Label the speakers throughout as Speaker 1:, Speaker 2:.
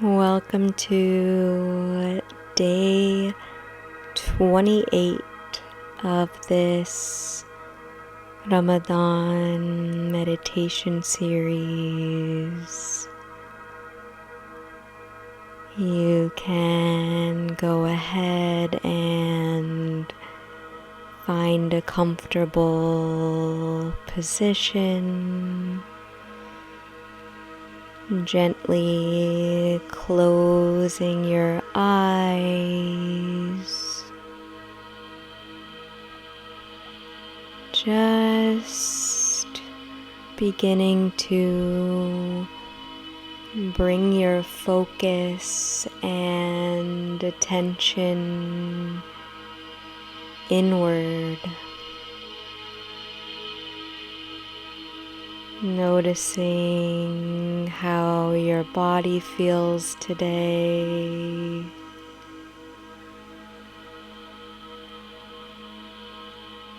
Speaker 1: Welcome to day 28 of this Ramadan meditation series. You can go ahead and find a comfortable position. Gently closing your eyes, just beginning to bring your focus and attention inward. Noticing how your body feels today.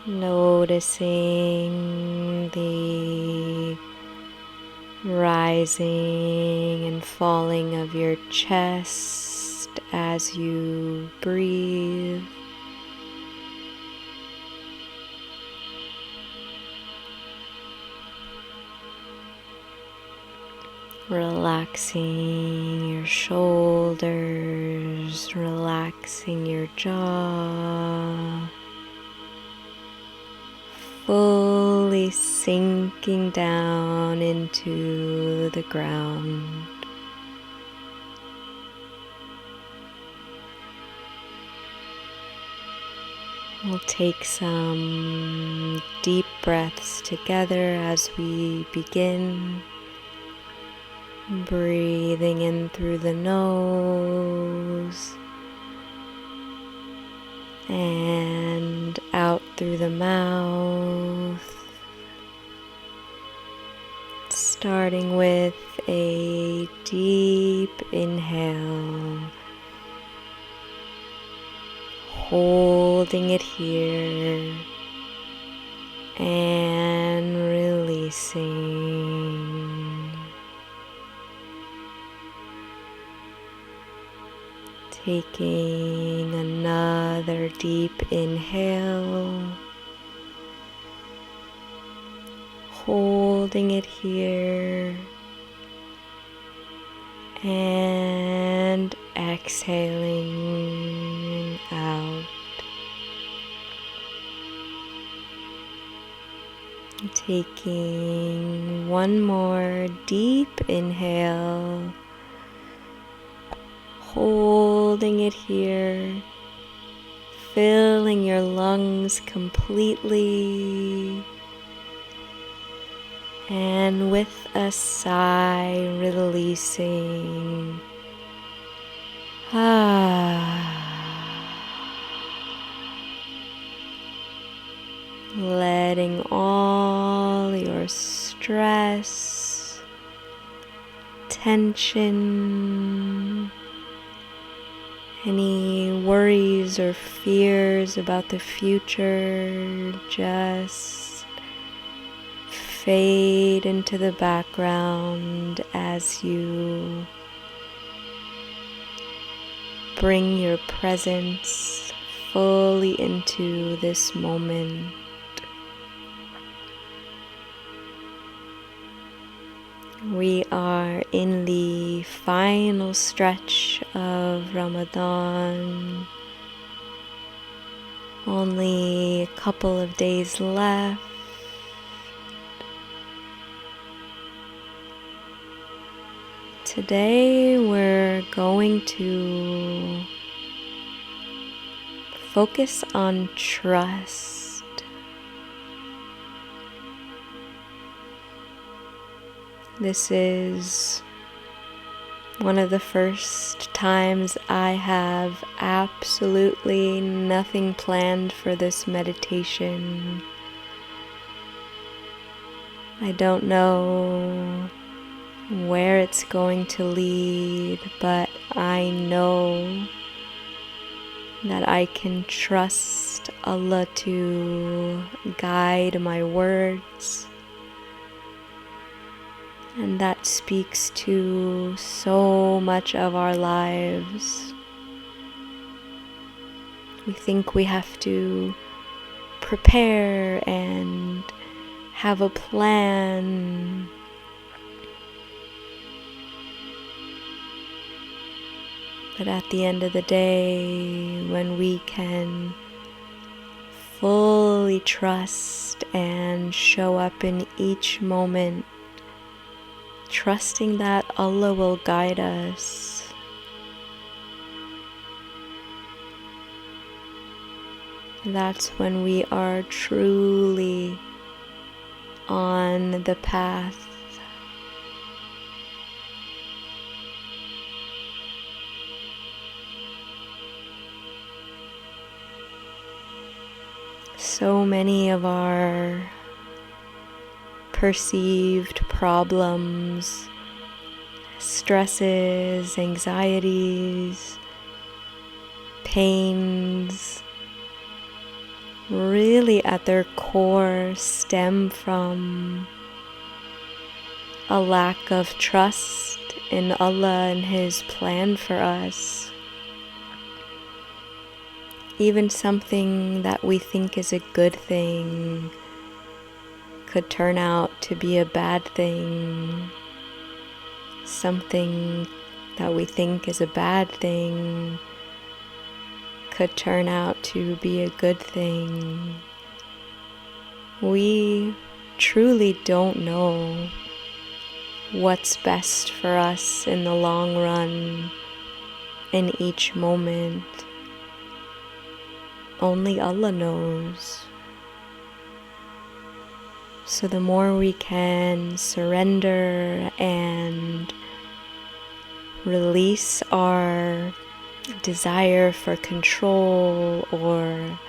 Speaker 1: Noticing the rising and falling of your chest as you breathe. Relaxing your shoulders, relaxing your jaw, fully sinking down into the ground. We'll take some deep breaths together as we begin. Breathing in through the nose and out through the mouth. Starting with a deep inhale, holding it here and releasing. Taking another deep inhale, holding it here, and exhaling out. Taking one more deep inhale, holding it here, filling your lungs completely, and with a sigh, releasing. Letting all your stress, tension, any worries or fears about the future just fade into the background as you bring your presence fully into this moment. We are in the final stretch of Ramadan. Only a couple of days left. Today we're going to focus on trust. This is one of the first times I have absolutely nothing planned for this meditation. I don't know where it's going to lead, but I know that I can trust Allah to guide my words And that speaks to so much of our lives. We think we have to prepare and have a plan. But at the end of the day, when we can fully trust and show up in each moment, trusting that Allah will guide us, that's when we are truly on the path. So many of our perceived problems, stresses, anxieties, pains, really at their core stem from a lack of trust in Allah and His plan for us. Even something that we think is a good thing could turn out to be a bad thing. Something that we think is a bad thing could turn out to be a good thing. We truly don't know what's best for us in the long run, in each moment. Only Allah knows. So the more we can surrender and release our desire for control or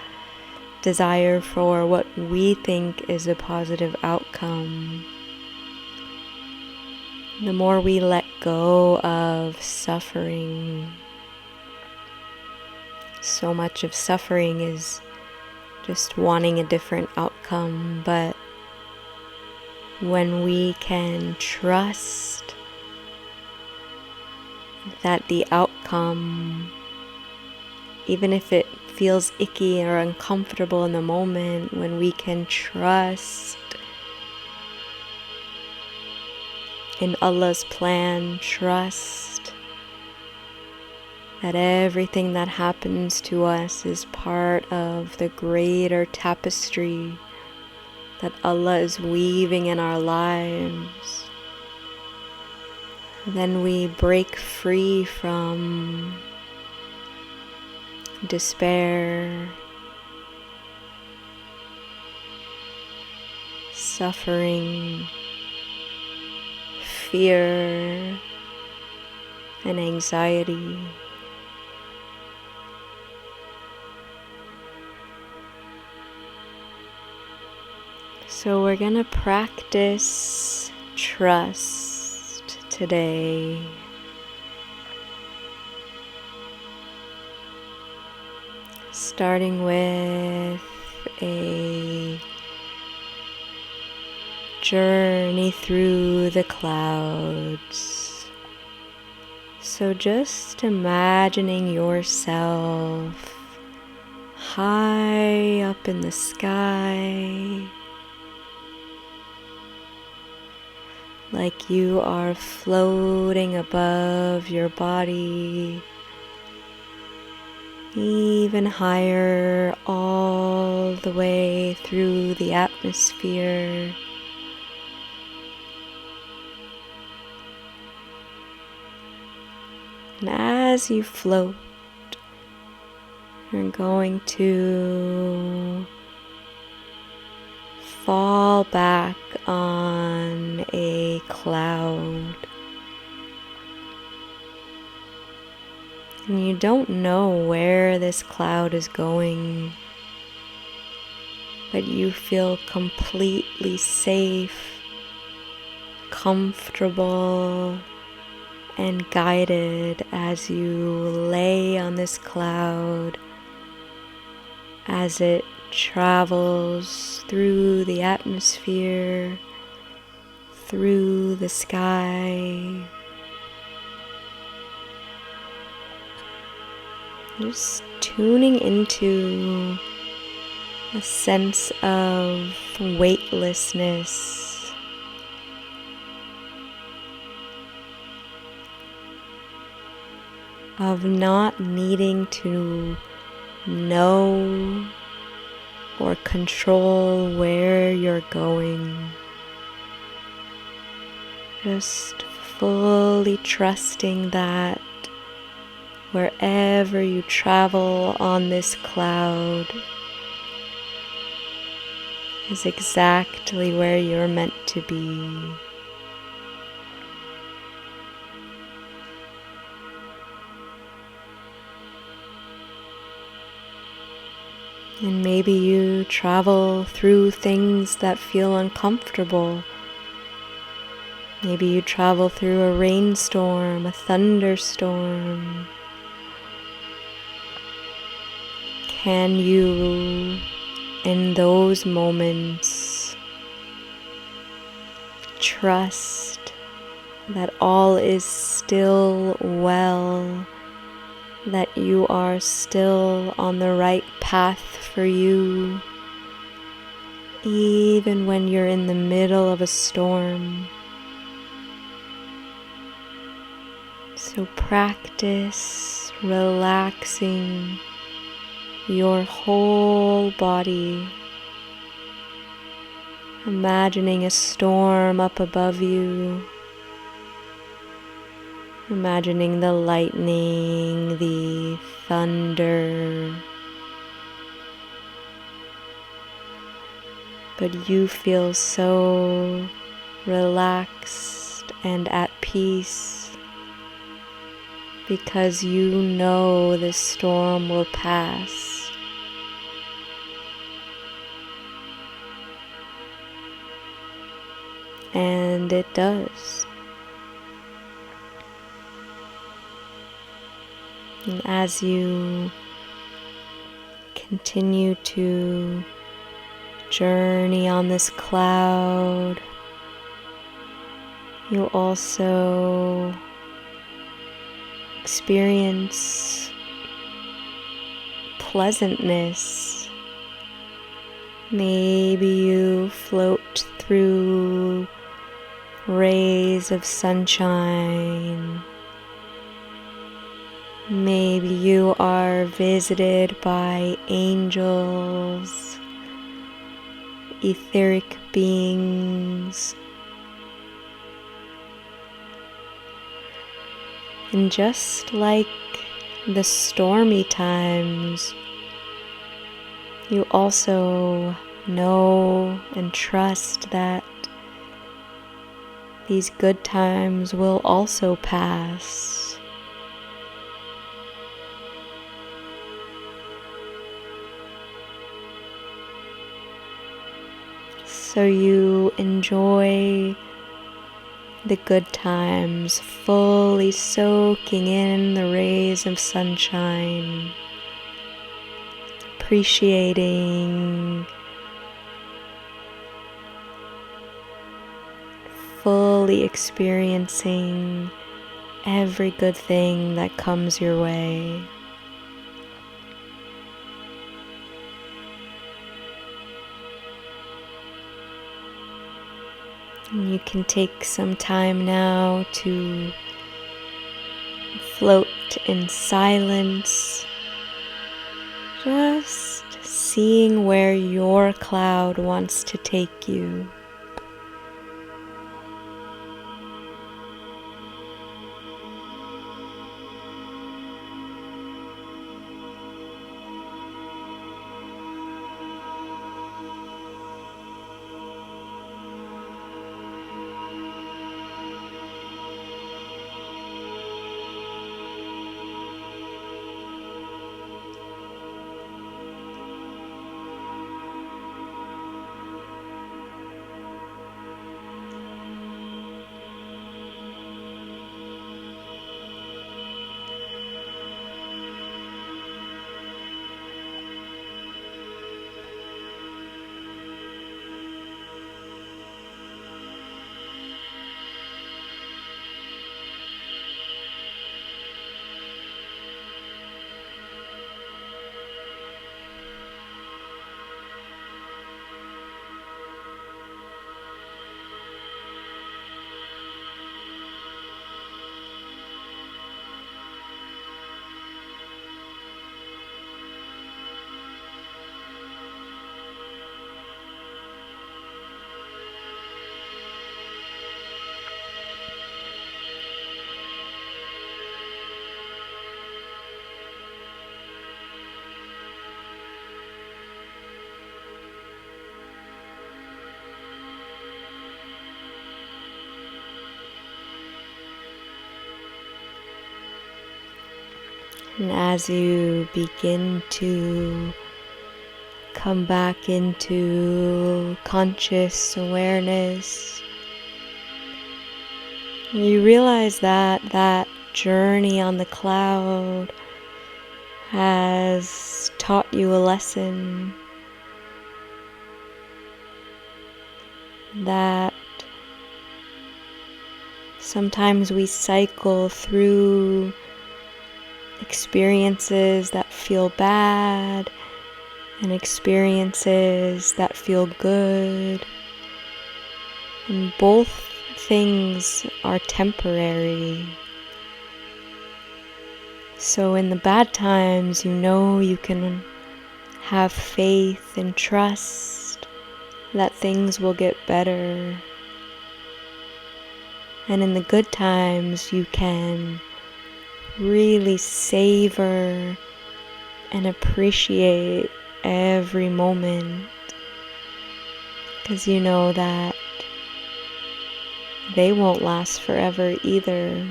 Speaker 1: desire for what we think is a positive outcome, the more we let go of suffering. So much of suffering is just wanting a different outcome, but when we can trust that the outcome, even if it feels icky or uncomfortable in the moment, when we can trust in Allah's plan, trust that everything that happens to us is part of the greater tapestry that Allah is weaving in our lives, then we break free from despair, suffering, fear, and anxiety. So we're going to practice trust today. Starting with a journey through the clouds. So just imagining yourself high up in the sky, like you are floating above your body, even higher all the way through the atmosphere. And as you float, you're going to fall back on a cloud. And you don't know where this cloud is going, but you feel completely safe, comfortable, and guided as you lay on this cloud, as it travels through the atmosphere, through the sky. Just tuning into a sense of weightlessness, of not needing to know or control where you're going. Just fully trusting that wherever you travel on this cloud is exactly where you're meant to be. And maybe you travel through things that feel uncomfortable. Maybe you travel through a rainstorm, a thunderstorm. Can you, in those moments, trust that all is still well, that you are still on the right path for you, even when you're in the middle of a storm? So practice relaxing your whole body, imagining a storm up above you, imagining the lightning, the thunder, but you feel so relaxed and at peace because you know this storm will pass. And it does. And as you continue to journey on this cloud, you'll also experience pleasantness. Maybe you float through rays of sunshine. Maybe you are visited by angels, etheric beings. And just like the stormy times, you also know and trust that these good times will also pass. So you enjoy the good times, fully soaking in the rays of sunshine, appreciating, fully experiencing every good thing that comes your way. And you can take some time now to float in silence, just seeing where your cloud wants to take you. And as you begin to come back into conscious awareness, you realize that that journey on the cloud has taught you a lesson, that sometimes we cycle through experiences that feel bad and experiences that feel good, and both things are temporary. So in the bad times, you know you can have faith and trust that things will get better. And in the good times, you can really savor and appreciate every moment, because you know that they won't last forever either.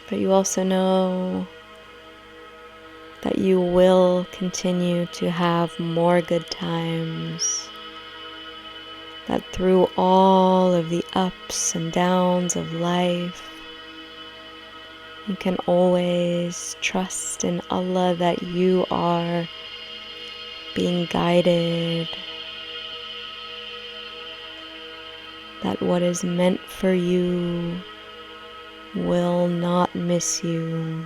Speaker 1: But you also know that you will continue to have more good times, that through all of the ups and downs of life, you can always trust in Allah that you are being guided, that what is meant for you will not miss you.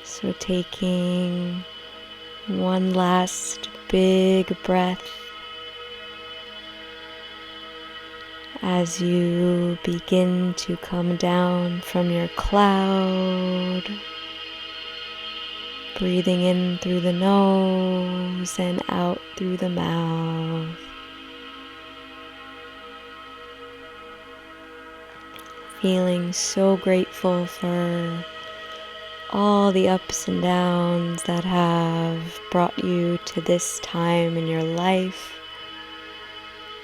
Speaker 1: So taking one last big breath as you begin to come down from your cloud, breathing in through the nose and out through the mouth. Feeling so grateful for all the ups and downs that have brought you to this time in your life.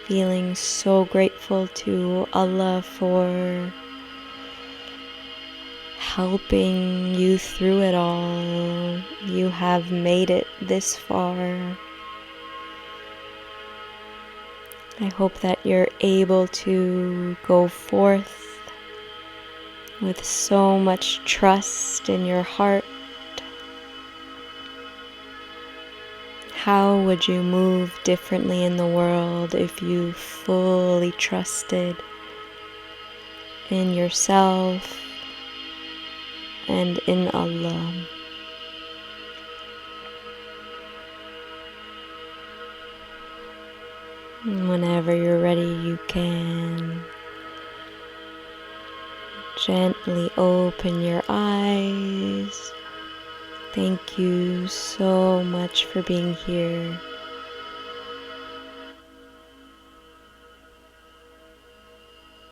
Speaker 1: Feeling so grateful to Allah for helping you through it all. You have made it this far. I hope that you're able to go forth with so much trust in your heart. How would you move differently in the world if you fully trusted in yourself and in Allah? And whenever you're ready, you can gently open your eyes. Thank you so much for being here.